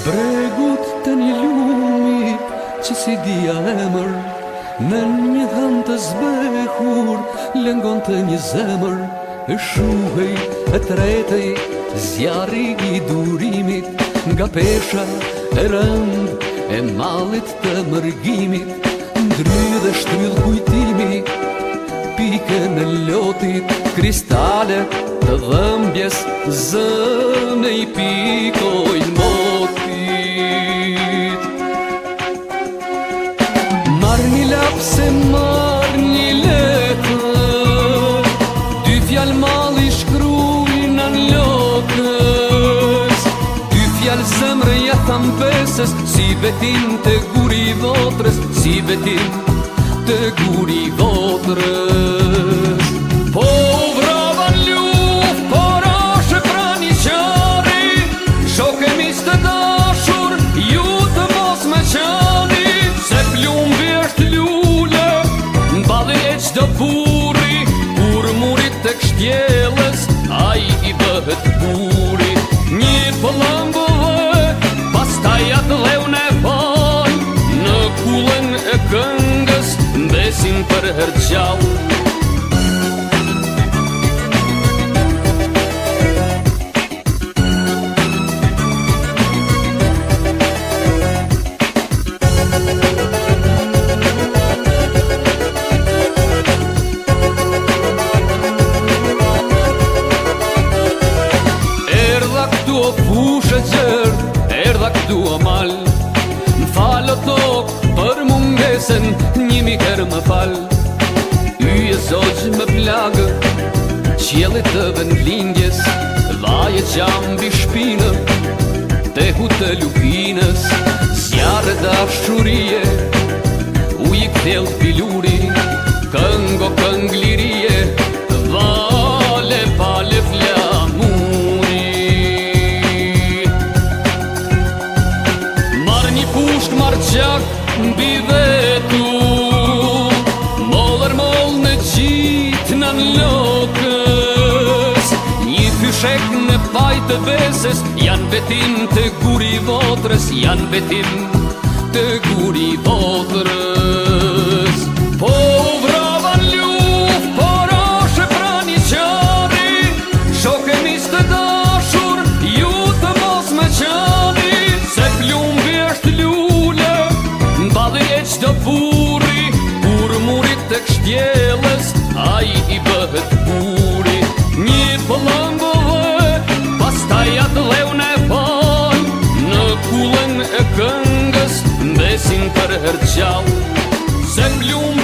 Bregut të një lumi që si dia emër, në një dhënë të zbehur lëngon të një zemër. E shuhej, e tretej, zjarri I durimit, nga pesha e rënd e mallit të mërgimit, ndryë dhe shtyll kujtimi, pike në lotit, kristale të dhëmbjes, zënë I pikojnë motit. Marr një lapse, marr një letër, dy fjalë malli shkrujnë në lokës, dy fjalë zemre ja tham besës, si betim të guri votrës, si betim të guri votrës. Po vravan luft, por ashe pra një qari, shoke mis të dashur, ju të mos me qani, se plumbi është lule, mbadhe e qdo buri, kur murit të kshtjelës, a I bëhet buri. Një pëllëmbullë, pastaj atë leun e val, në kullën e këngës, besim për hergjall. O fushë gjërë, erdha këtu o mal, m'falë o tokë për mungesën, një herë më falë. Yje zogjë më plagë, qjellit të vendlindjes, vaje qambi shpinë, tehu të lupinës, zjarë dashurie, ujë kthell piluri, këngo kënglirie, vale pale flamuri. Marr gjak mbi vetu, mollër moll në gjitë në lokës, një fyshek në paj të vesës, janë betim të guri votrës, janë betim të guri votrës. Po vravan luft, por ashe pra një qari, shoke mis të dashur, ju të mos me qani, se plumbi është lule, mbadhe e qdo buri, kur murit të kshtjelës, a I bëhet buri. Një pëllëmbullë, pastaj atë leun e val, në kullën e këngës, besim për hergjall, se plumbi